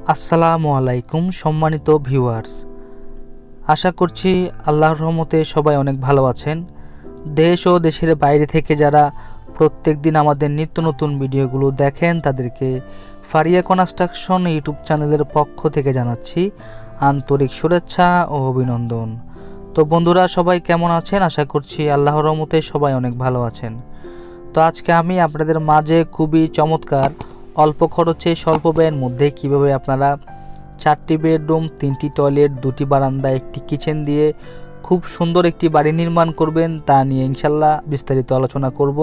আসসালামু আলাইকুম সম্মানিত ভিউয়ার্স, আশা করছি আল্লাহর রহমতে সবাই অনেক ভালো আছেন। দেশ ও দেশের বাইরে থেকে যারা প্রত্যেক দিন আমাদের নিত্য নতুন ভিডিওগুলো দেখেন তাদেরকে ফারিয়া কনস্ট্রাকশন ইউটিউব চ্যানেলের পক্ষ থেকে জানাচ্ছি আন্তরিক শুভেচ্ছা ও অভিনন্দন। তো বন্ধুরা, সবাই কেমন আছেন? আশা করছি আল্লাহর রহমতে সবাই অনেক ভালো আছেন। তো আজকে আমি আপনাদের মাঝে খুবই চমৎকার অল্প খরচে স্বল্প ব্যয়ের মধ্যে কিভাবে আপনারা 4টি বেডরুম, 3টি টয়লেট, 2টি বারান্দা, একটি কিচেন দিয়ে খুব সুন্দর একটি বাড়ি নির্মাণ করবেন তা নিয়ে ইনশাল্লাহ বিস্তারিত আলোচনা করব।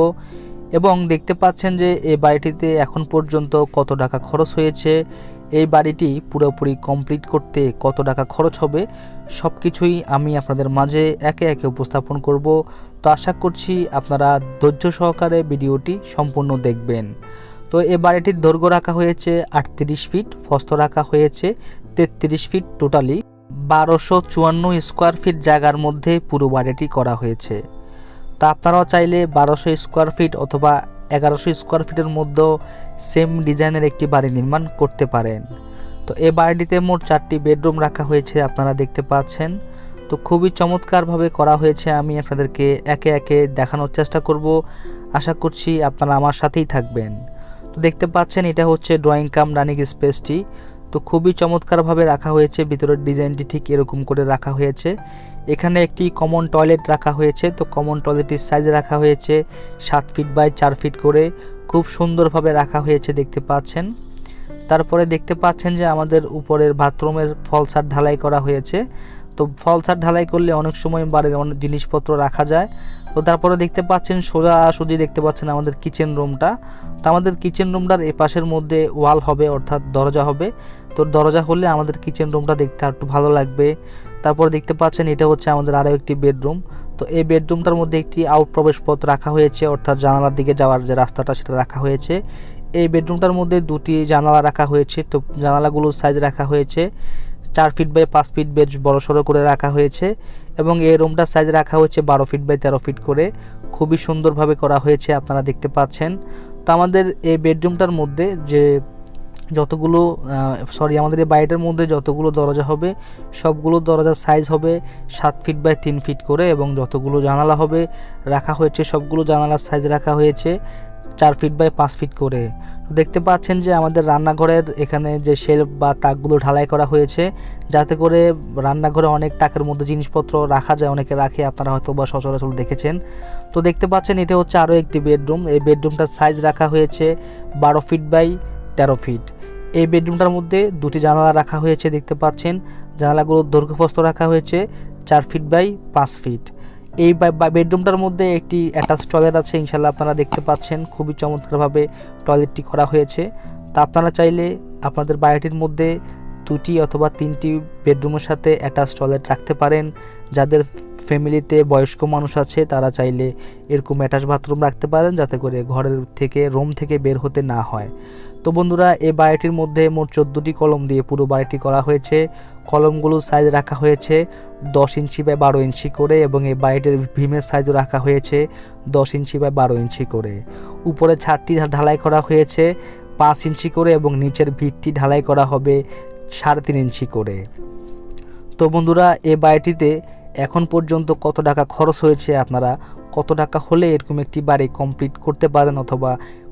এবং দেখতে পাচ্ছেন যে এই বাড়িটিতে এখন পর্যন্ত কত টাকা খরচ হয়েছে, এই বাড়িটি পুরোপুরি কমপ্লিট করতে কত টাকা খরচ হবে, সব কিছুই আমি আপনাদের মাঝে একে একে উপস্থাপন করব। তো আশা করছি আপনারা ধৈর্য সহকারে ভিডিওটি সম্পূর্ণ দেখবেন। তো এই বাড়িটির দৈর্ঘ্য রাখা হয়েছে 38 ফিট, প্রস্থ রাখা হয়েছে 33 ফিট, টোটালি 1254 স্কোয়ার ফিট জায়গার মধ্যে পুরো বাড়িটি করা হয়েছে। তা আপনারাও চাইলে 1200 স্কোয়ার ফিট অথবা 1100 স্কোয়ার ফিটের মধ্যেও সেম ডিজাইনের একটি বাড়ি নির্মাণ করতে পারেন। তো এই বাড়িটিতে মোট 4টি বেডরুম রাখা হয়েছে, আপনারা দেখতে পাচ্ছেন। তো খুবই চমৎকারভাবে করা হয়েছে, আমি আপনাদেরকে একে একে দেখানোর চেষ্টা করব। আশা করছি আপনারা আমার সাথেই থাকবেন। তো দেখতে পাচ্ছেন এটা হচ্ছে ড্রয়িং কাম ডাইনিং স্পেসটি। তো খুবই চমৎকারভাবে রাখা হয়েছে, ভিতরের ডিজাইনটি ঠিক এরকম করে রাখা হয়েছে। এখানে একটি কমন টয়লেট রাখা হয়েছে। তো কমন টয়লেটের সাইজ রাখা হয়েছে 7 ফিট বাই 4 ফিট করে, খুব সুন্দরভাবে রাখা হয়েছে দেখতে পাচ্ছেন। তারপরে দেখতে পাচ্ছেন যে আমাদের উপরের বাথরুমের ফলসার ঢালাই করা হয়েছে। তো ফলসার ঢালাই করলে অনেক সময় বাড়ির অনেক জিনিসপত্র রাখা যায়। তো তারপরে দেখতে পাচ্ছেন সোজাসুজি দেখতে পাচ্ছেন আমাদের কিচেন রুমটা। তো আমাদের কিচেন রুমটার এপাশের মধ্যে ওয়াল হবে, অর্থাৎ দরজা হবে। তো দরজা হলে আমাদের কিচেন রুমটা দেখতে একটু ভালো লাগবে। তারপর দেখতে পাচ্ছেন এটা হচ্ছে আমাদের আরও একটি বেডরুম। তো এই বেডরুমটার মধ্যে একটি আউট প্রবেশ পথ রাখা হয়েছে, অর্থাৎ জানালার দিকে যাওয়ার যে রাস্তাটা সেটা রাখা হয়েছে। এই বেডরুমটার মধ্যে 2টি জানালা রাখা হয়েছে। তো জানালাগুলোর সাইজ রাখা হয়েছে 4 ফিট বাই 5 ফিট, বেশ বড় সড়ো করে রাখা হয়েছে। এবং এই রুমটার সাইজ রাখা হয়েছে 12 ফিট বাই 13 ফিট করে, খুবই সুন্দরভাবে করা হয়েছে, আপনারা দেখতে পাচ্ছেন। তো আমাদের এই বেডরুমটার মধ্যে যে যতগুলো আমাদের এই বাড়িটার মধ্যে যতগুলো দরজা হবে সবগুলো দরজার সাইজ হবে 7 ফিট বাই 3 ফিট করে, এবং যতগুলো জানালা হবে রাখা হয়েছে সবগুলো জানালার সাইজ রাখা হয়েছে 4 ফিট বাই 5 ফিট করে। দেখতে পাচ্ছেন যে আমাদের রান্নাঘরের এখানে যে শেলফ বা তাকগুলো ঢালাই করা হয়েছে, যাতে করে রান্নাঘরে অনেক তাকের মধ্যে জিনিসপত্র রাখা যায়, অনেকে রাখে, আপনারা হয়তো বা সচরাচর দেখেছেন। তো দেখতে পাচ্ছেন এটা হচ্ছে আরও একটি বেডরুম। এই বেডরুমটার সাইজ রাখা হয়েছে 12 ফিট বাই 13 ফিট। এই বেডরুমটার মধ্যে 2টি জানালা রাখা হয়েছে, দেখতে পাচ্ছেন। জানালাগুলোর দৈর্ঘ্য প্রস্থ রাখা হয়েছে 4 ফিট বাই 5 ফিট। এই বেডরুমটার মধ্যে একটি অ্যাটাচ টয়লেট আছে, ইনশাল্লাহ আপনারা দেখতে পাচ্ছেন। খুবই চমৎকারভাবে টয়লেটটি করা হয়েছে। তা আপনারা চাইলে আপনাদের বাড়িটির মধ্যে 2টি অথবা 3টি বেডরুমের সাথে অ্যাটাচ টয়লেট রাখতে পারেন। যাদের ফ্যামিলিতে বয়স্ক মানুষ আছে তারা চাইলে এরকম অ্যাটাচ বাথরুম রাখতে পারেন, যাতে করে ঘরের থেকে রুম থেকে বের হতে না হয়। তো বন্ধুরা, এই বাড়িটির মধ্যে মোট 14টি কলম দিয়ে পুরো বাড়িটি করা হয়েছে। কলমগুলোর সাইজ রাখা হয়েছে 10 ইঞ্চি বাই 12 ইঞ্চি করে, এবং এই বাড়িটির ভীমের সাইজও রাখা হয়েছে 10 ইঞ্চি বাই 12 ইঞ্চি করে। উপরে ছাদটি ঢালাই করা হয়েছে 5 ইঞ্চি করে, এবং নিচের ভিতটি ঢালাই করা হবে 3.5 ইঞ্চি করে। তো বন্ধুরা, এই বাড়িটিতে এখন পর্যন্ত কত টাকা খরচ হয়েছে, আপনারা কত টাকা হলে এরকম একটি বাড়ি কমপ্লিট করতে পারেন, অথবা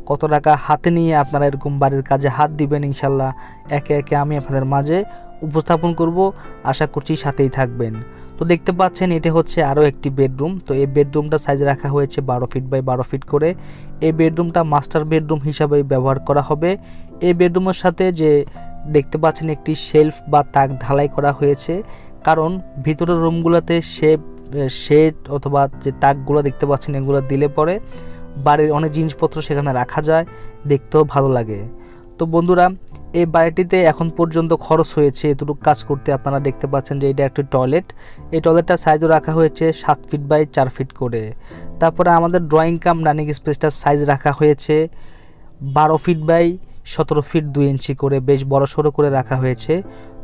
কত টাকা হাতে নিয়ে আপনারা এরকম বাড়ির কাজে হাত দিবেন, ইনশাল্লাহ একে একে আমি আপনাদের মাঝে উপস্থাপন করব। আশা করছি সাথেই থাকবেন। তো দেখতে পাচ্ছেন এটা হচ্ছে আরও একটি বেডরুম। তো এই বেডরুমটা সাইজ রাখা হয়েছে 12 ফিট বাই 12 ফিট করে। এই বেডরুমটা মাস্টার বেডরুম হিসাবে ব্যবহার করা হবে। এই বেডরুমের সাথে যে দেখতে পাচ্ছেন একটি শেলফ বা তাক ঢালাই করা হয়েছে, কারণ ভিতরের রুমগুলোতে শেড অথবা যে তাকগুলো দেখতে পাচ্ছেন এগুলো দিলে পরে বাড়ির অনেক জিনিসপত্র সেখানে রাখা যায়, দেখতেও ভালো লাগে। তো বন্ধুরা, এই বাড়িটিতে এখন পর্যন্ত খরচ হয়েছে এতটুকু কাজ করতে। আপনারা দেখতে পাচ্ছেন যে এটা একটি টয়লেট। এই টয়লেটটার সাইজও রাখা হয়েছে 7 ফিট বাই 4 ফিট করে। তারপরে আমাদের ড্রয়িং কাম ডাইনিং স্পেসটার সাইজ রাখা হয়েছে 12 ফিট বাই 17 ফিট 2 ইঞ্চি করে, বেশ বড় সড়ো করে রাখা হয়েছে।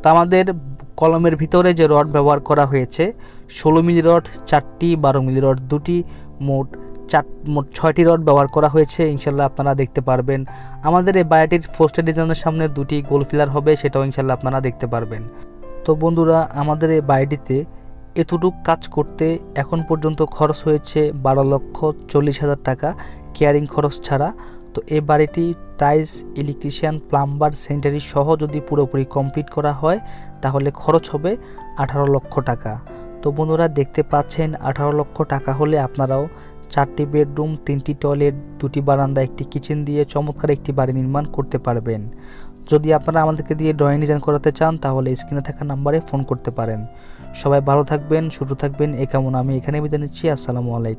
তো আমাদের কলমের ভিতরে যে রড ব্যবহার করা হয়েছে 16 মিলি রড 4টি, 12 মিলি রড 2টি, মোট মোট 6টি রড ব্যবহার করা হয়েছে। ইনশাল্লাহ আপনারা দেখতে পারবেন। আমাদের এই বাড়িটির পোস্টার ডিজাইনের সামনে 2টি গোল পিলার হবে, সেটাও ইনশাল্লাহ আপনারা দেখতে পারবেন। তো বন্ধুরা, আমাদের এই বাড়িটিতে এতটুকু কাজ করতে এখন পর্যন্ত খরচ হয়েছে 12,40,000 টাকা, কেয়ারিং খরচ ছাড়া। তো এই বাড়িটি টাইলস, ইলেকট্রিশিয়ান, প্লাম্বার, স্যানিটারি সহ যদি পুরোপুরি কমপ্লিট করা হয় তাহলে খরচ হবে 18 লক্ষ টাকা। তো বন্ধুরা, দেখতে পাচ্ছেন 18 লক্ষ টাকা হলে আপনারাও 4টি বেডরুম, 3টি টয়লেট, 2টি বারান্দা, একটি কিচেন দিয়ে চমৎকার একটি বাড়ি নির্মাণ করতে পারবেন। যদি আপনারা আমাদেরকে দিয়ে ড্রয়িং ডিজাইন করাতে চান তাহলে স্ক্রিনে থাকা নাম্বারে ফোন করতে পারেন। সবাই ভালো থাকবেন, সুস্থ থাকবেন, এই কামনা আমি এখানে বিদায় নিচ্ছি। আসসালামু আলাইকুম।